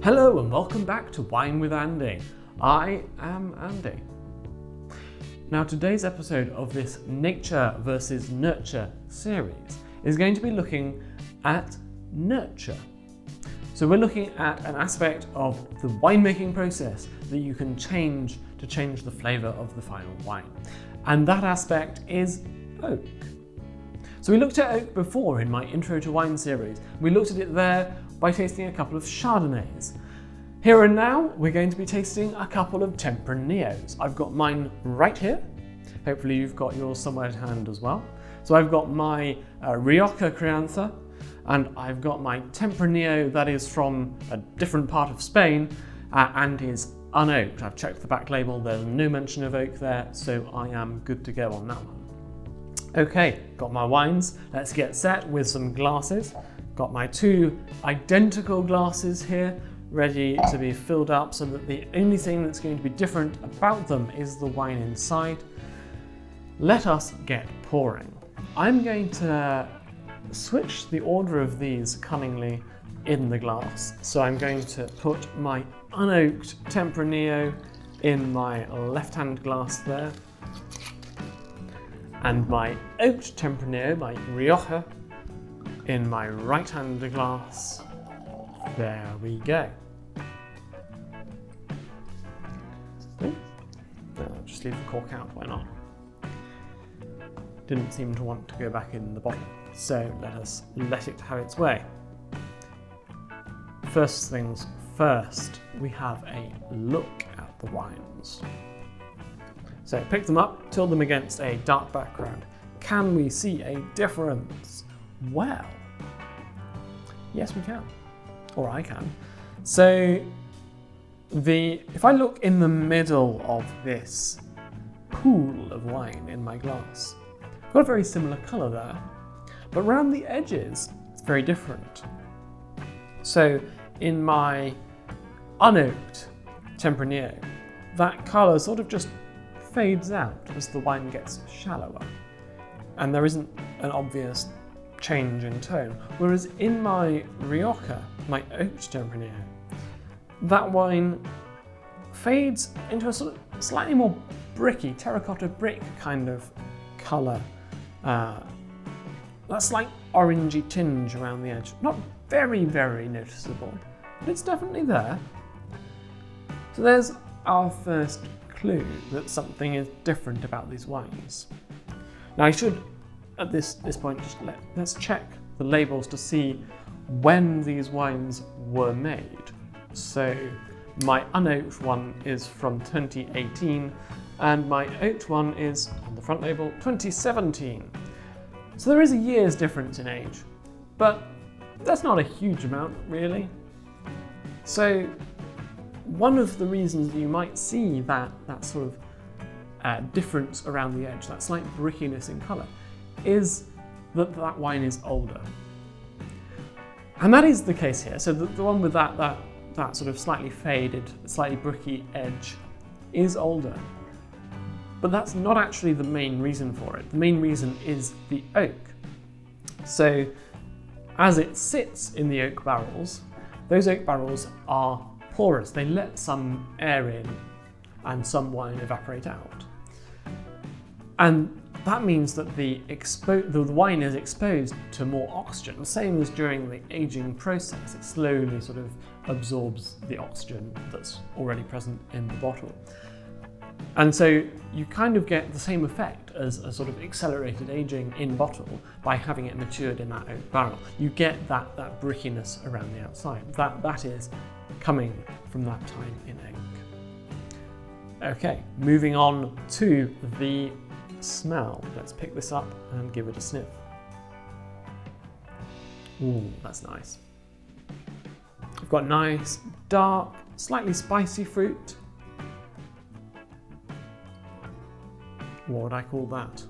Hello and welcome back to Wine with Andy. I am Andy. Now today's episode of this nature versus nurture series is going to be looking at nurture. So we're looking at an aspect of the winemaking process that you can change to change the flavour of the final wine. And that aspect is oak. So we looked at oak before in my Intro to Wine series. We looked at it there by tasting a couple of Chardonnays. Here and now, we're going to be tasting a couple of Tempranillos. I've got mine right here. Hopefully you've got yours somewhere at hand as well. So I've got my Rioja Crianza, and I've got my Tempranillo that is from a different part of Spain and is unoaked. I've checked the back label, there's no mention of oak there, so I am good to go on that one. Okay, got my wines. Let's get set with some glasses. Got my two identical glasses here, ready to be filled up so that the only thing that's going to be different about them is the wine inside. Let us get pouring. I'm going to switch the order of these cunningly in the glass. So I'm going to put my unoaked Tempranillo in my left-hand glass there, and my oaked Tempranillo, my Rioja, in my right-hand glass. There we go. I'll just leave the cork out, why not? Didn't seem to want to go back in the bottle, so let us let it have its way. First things first, we have a look at the wines. So pick them up, tilt them against a dark background. Can we see a difference? Well, yes we can, or I can. So if I look in the middle of this pool of wine in my glass, I've got a very similar colour there, but around the edges it's very different. So in my unoaked Tempranillo, that colour sort of just fades out as the wine gets shallower, and there isn't an obvious change in tone. Whereas in my Rioja, my oaked Tempranillo, that wine fades into a sort of slightly more bricky, terracotta brick kind of colour. That slight orangey tinge around the edge. Not very, very noticeable, but it's definitely there. So there's our first clue that something is different about these wines. Now I should, at this point, just let's check the labels to see when these wines were made. So my unoaked one is from 2018 and my oaked one is, on the front label, 2017. So there is a year's difference in age, but that's not a huge amount really. So one of the reasons that you might see that sort of difference around the edge, that slight brickiness in colour, is that wine is older. And that is the case here. So the one with that sort of slightly faded, slightly bricky edge is older. But that's not actually the main reason for it. The main reason is the oak. So as it sits in the oak barrels, those oak barrels are porous. They let some air in and some wine evaporate out. And that means that the wine is exposed to more oxygen, the same as during the aging process. It slowly sort of absorbs the oxygen that's already present in the bottle. And so you kind of get the same effect as a sort of accelerated aging in bottle by having it matured in that oak barrel. You get that brickiness around the outside. That is coming from that time in oak. Okay, moving on to the smell. Let's pick this up and give it a sniff. Ooh, that's nice. We've got nice, dark, slightly spicy fruit. What would I call that?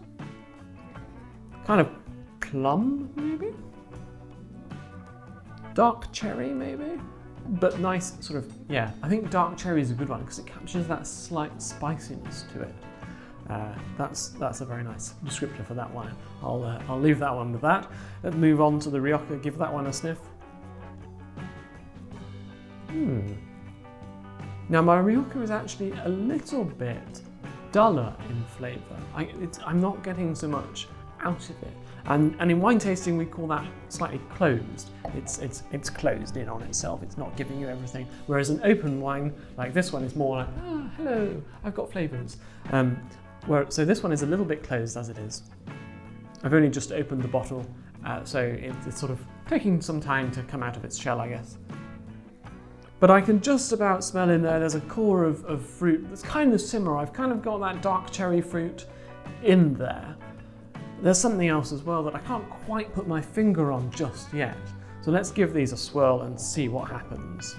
Kind of plum, maybe? Dark cherry, maybe? But nice sort of, yeah, I think dark cherry is a good one because it captures that slight spiciness to it. That's a very nice descriptor for that wine. I'll leave that one with that. Let's move on to the Rioja, give that one a sniff. Now my Rioja is actually a little bit duller in flavour. I'm not getting so much out of it. And in wine tasting we call that slightly closed. It's closed in on itself, it's not giving you everything. Whereas an open wine like this one is more like, oh, hello, I've got flavours. So this one is a little bit closed as it is. I've only just opened the bottle, so it's sort of taking some time to come out of its shell, I guess. But I can just about smell in there's a core of fruit that's kind of similar. I've kind of got that dark cherry fruit in there. There's something else as well that I can't quite put my finger on just yet. So let's give these a swirl and see what happens.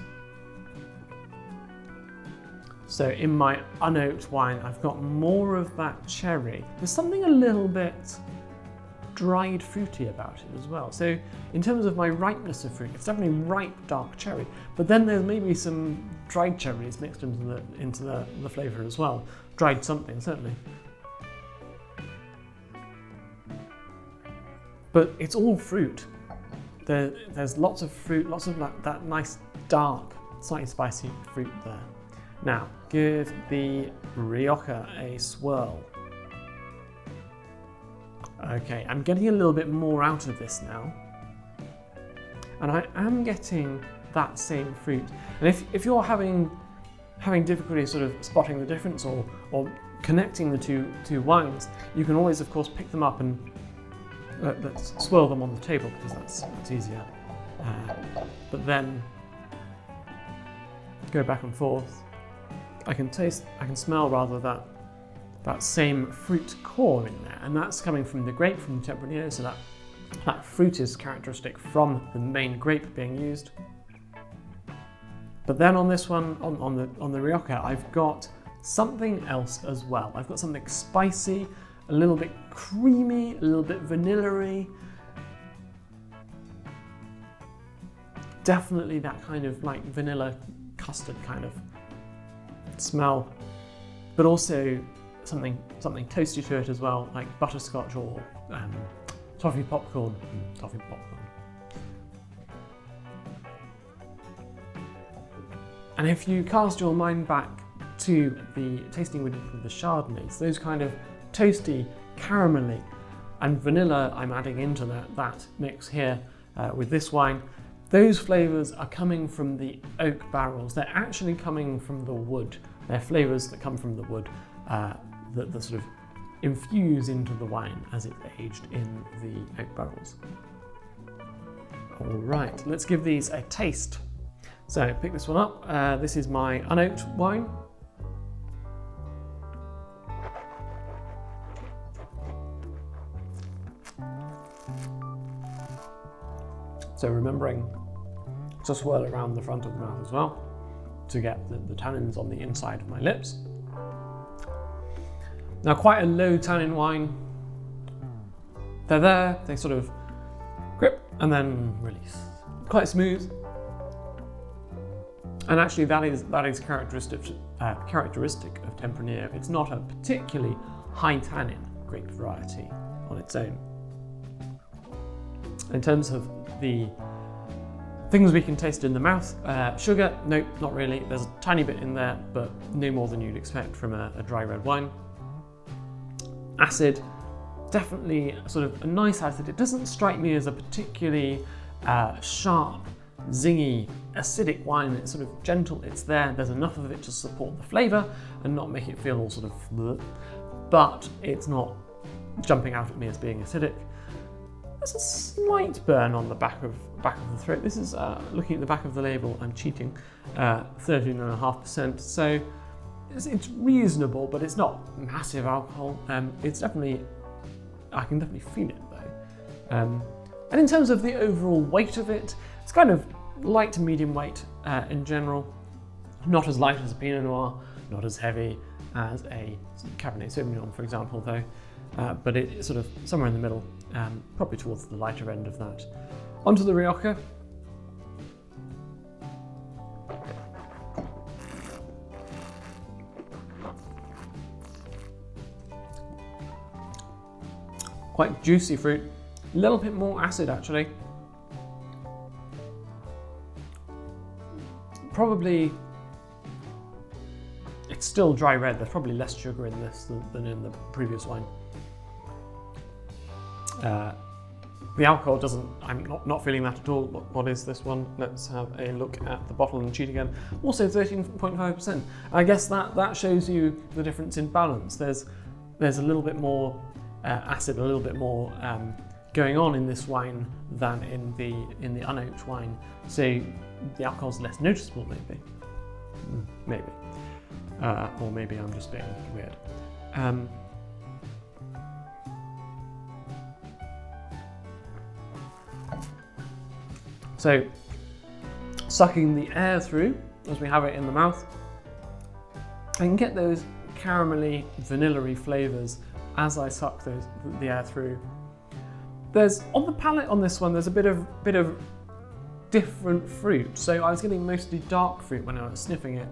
So in my unoaked wine, I've got more of that cherry. There's something a little bit dried fruity about it as well. So in terms of my ripeness of fruit, it's definitely ripe dark cherry, but then there's maybe some dried cherries mixed into the flavour as well. Dried something, certainly. But it's all fruit. There's lots of fruit, lots of that nice dark, slightly spicy fruit there. Now, give the Rioja a swirl. Okay, I'm getting a little bit more out of this now. And I am getting that same fruit. And if you're having difficulty sort of spotting the difference or connecting the two wines, you can always, of course, pick them up and let's swirl them on the table because that's easier. But then go back and forth. I can smell rather that same fruit core in there, and that's coming from the grape, from the Tempranillo, so that fruit is characteristic from the main grape being used. But then on this one, on the Rioja, I've got something else as well. I've got something spicy, a little bit creamy, a little bit vanilla-y. Definitely that kind of like vanilla custard kind of smell, but also something toasty to it as well, like butterscotch or toffee popcorn. And if you cast your mind back to the tasting we did with the Chardonnays, those kind of toasty, caramelly, and vanilla I'm adding into that mix here with this wine, those flavours are coming from the oak barrels. They're actually coming from the wood. They're flavours that come from the wood that sort of infuse into the wine as it's aged in the oak barrels. All right, let's give these a taste. So pick this one up. This is my unoaked wine. So remembering to swirl around the front of the mouth as well to get the tannins on the inside of my lips. Now, quite a low tannin wine. They're there, they sort of grip and then release. Quite smooth. And actually that is characteristic of Tempranillo. It's not a particularly high tannin grape variety on its own. In terms of the things we can taste in the mouth, sugar, nope, not really. There's a tiny bit in there, but no more than you'd expect from a dry red wine. Acid, definitely sort of a nice acid. It doesn't strike me as a particularly sharp, zingy, acidic wine. It's sort of gentle, it's there. There's enough of it to support the flavour and not make it feel all sort of bleh, but it's not jumping out at me as being acidic. There's a slight burn on the back of the throat. This is, looking at the back of the label, I'm cheating, 13.5%. So it's reasonable, but it's not massive alcohol. It's definitely, I can definitely feel it though. And in terms of the overall weight of it, it's kind of light to medium weight in general. Not as light as a Pinot Noir, not as heavy as a Cabernet Sauvignon, for example, though. But it's sort of somewhere in the middle, probably towards the lighter end of that. Onto the Rioja. Quite juicy fruit, a little bit more acid actually. probably, it's still dry red. There's probably less sugar in this than in the previous wine. The alcohol doesn't, I'm not feeling that at all. What is this one? Let's have a look at the bottle and cheat again. Also 13.5%. I guess that shows you the difference in balance. There's a little bit more acid, a little bit more going on in this wine than in the unoaked wine. So the alcohol's less noticeable, maybe. Or maybe I'm just being weird. So, sucking the air through as we have it in the mouth, I can get those caramelly, vanilla-y flavours as I suck the air through. There's, on the palate on this one, there's a bit of different fruit. So I was getting mostly dark fruit when I was sniffing it.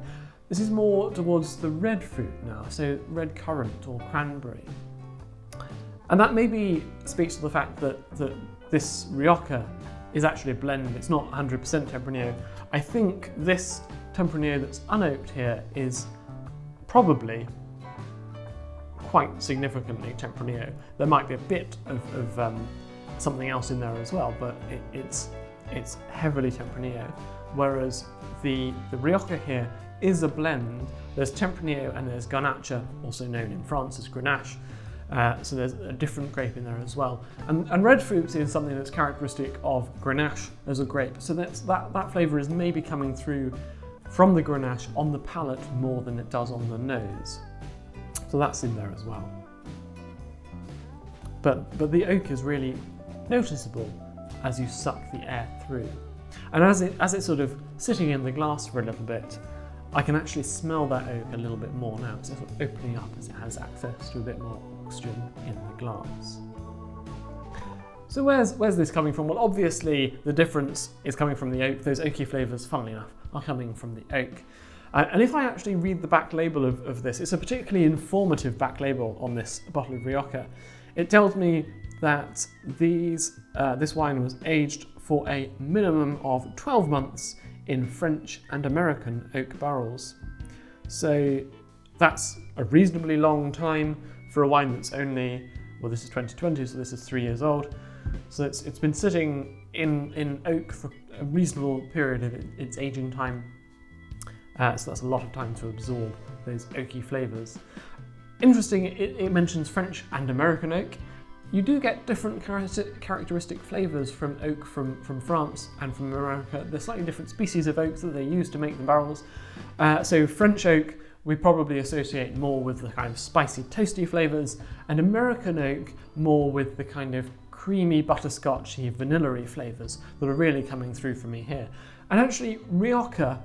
This is more towards the red fruit now, so red currant or cranberry. And that maybe speaks to the fact that this Rioja is actually a blend. It's not 100% Tempranillo. I think this Tempranillo that's unoaked here is probably quite significantly Tempranillo. There might be a bit of something else in there as well, but it's heavily Tempranillo. Whereas the Rioja here is a blend. There's Tempranillo and there's Garnacha, also known in France as Grenache. So there's a different grape in there as well. And red fruits is something that's characteristic of Grenache as a grape. So that flavour is maybe coming through from the Grenache on the palate more than it does on the nose. So that's in there as well. But the oak is really noticeable as you suck the air through. And as it's sort of sitting in the glass for a little bit, I can actually smell that oak a little bit more now. So it's sort of opening up as it has access to a bit more oxygen in the glass. So where's this coming from? Well, obviously the difference is coming from the oak. Those oaky flavours, funnily enough, are coming from the oak. And if I actually read the back label of this, it's a particularly informative back label on this bottle of Rioja. It tells me that this wine was aged for a minimum of 12 months in French and American oak barrels. So that's a reasonably long time for a wine that's only, well, this is 2020, so this is 3 years old. So it's been sitting in oak for a reasonable period of its aging time. So that's a lot of time to absorb those oaky flavours. Interesting, it mentions French and American oak. You do get different characteristic flavours from oak from France and from America. There's slightly different species of oaks that they use to make the barrels. So French oak we probably associate more with the kind of spicy, toasty flavours, and American oak more with the kind of creamy, butterscotchy, vanilla-y flavours that are really coming through for me here. And actually, Rioja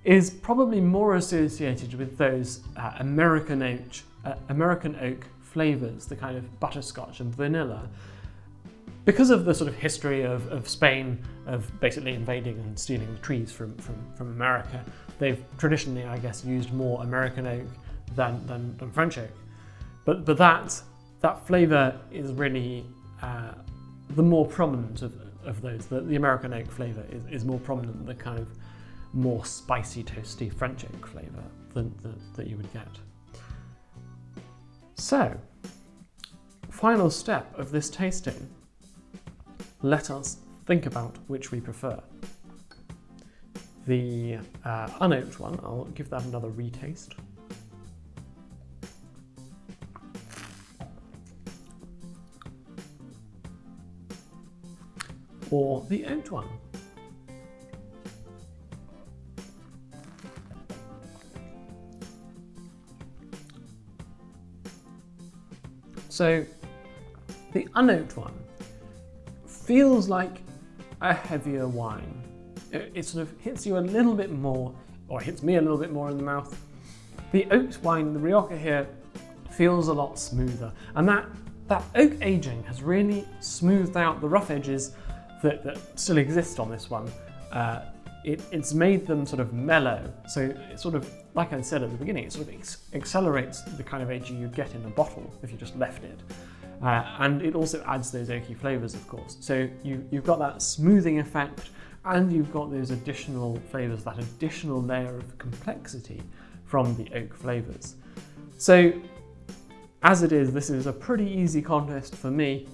is probably more associated with those American oak flavours, the kind of butterscotch and vanilla, because of the sort of history of Spain, of basically invading and stealing the trees from America. They've traditionally, I guess, used more American oak than French oak. But that flavour is really the more prominent of those. The American oak flavour is more prominent than the kind of more spicy, toasty French oak flavour that you would get. So, final step of this tasting. Let us think about which we prefer. The unoaked one, I'll give that another retaste. Or the oaked one. So, the unoaked one feels like a heavier wine. It sort of hits you a little bit more, or hits me a little bit more in the mouth. The oaked wine, the Rioja here, feels a lot smoother. And that oak aging has really smoothed out the rough edges that still exist on this one. It's made them sort of mellow. So it sort of, like I said at the beginning, it sort of accelerates the kind of aging you'd get in a bottle if you just left it. And it also adds those oaky flavours, of course. So you've got that smoothing effect, and you've got those additional flavours, that additional layer of complexity from the oak flavours. So as it is, this is a pretty easy contest for me.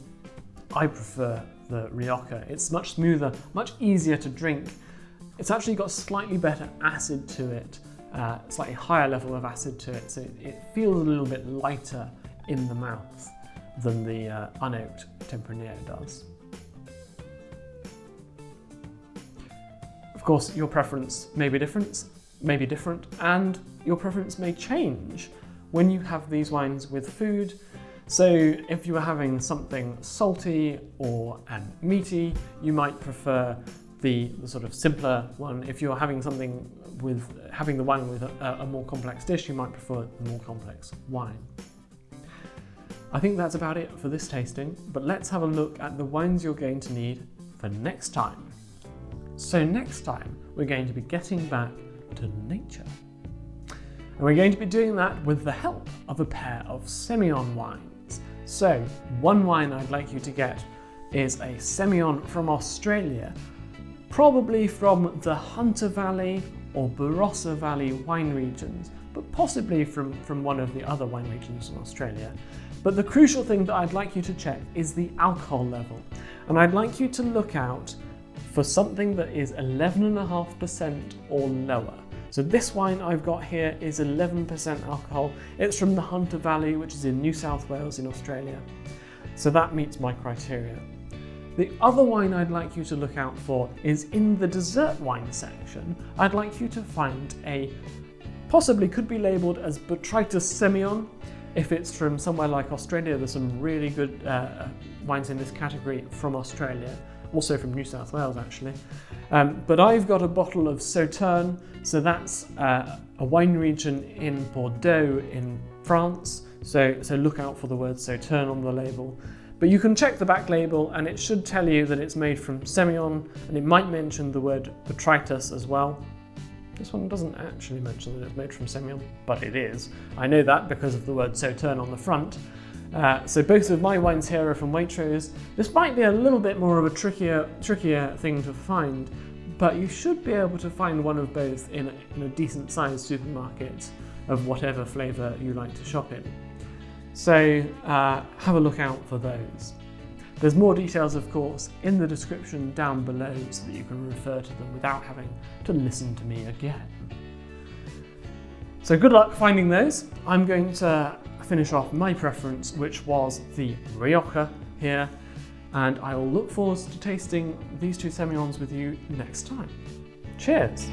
I prefer the Rioja. It's much smoother, much easier to drink. It's actually got slightly better acid to it, slightly higher level of acid to it, so it feels a little bit lighter in the mouth than the unoaked Tempranillo does. Of course, your preference may be different, and your preference may change when you have these wines with food. So if you were having something salty or meaty, you might prefer the sort of simpler one. If you're having something with having the wine with a more complex dish, you might prefer the more complex wine. I think that's about it for this tasting, but let's have a look at the wines you're going to need for next time. So next time, we're going to be getting back to nature. And we're going to be doing that with the help of a pair of Semillon wines. So one wine I'd like you to get is a Semillon from Australia, probably from the Hunter Valley or Barossa Valley wine regions, but possibly from one of the other wine regions in Australia. But the crucial thing that I'd like you to check is the alcohol level. And I'd like you to look out for something that is 11.5% or lower. So this wine I've got here is 11% alcohol. It's from the Hunter Valley, which is in New South Wales in Australia. So that meets my criteria. The other wine I'd like you to look out for is in the dessert wine section. I'd like you to find a, possibly could be labelled as Botrytis Semillon. If it's from somewhere like Australia, there's some really good wines in this category from Australia. Also from New South Wales actually. But I've got a bottle of Sauternes, so that's a wine region in Bordeaux in France, so look out for the word Sauternes on the label. But you can check the back label and it should tell you that it's made from Semillon, and it might mention the word Botrytis as well. This one doesn't actually mention that it's made from Semillon, but it is. I know that because of the word Sauternes on the front. So both of my wines here are from Waitrose. This might be a little bit more of a trickier thing to find, but you should be able to find one of both in a decent sized supermarket of whatever flavour you like to shop in. So have a look out for those. There's more details, of course, in the description down below so that you can refer to them without having to listen to me again. So good luck finding those. I'm going to finish off my preference, which was the Rioja here, and I will look forward to tasting these two Semillons with you next time. Cheers!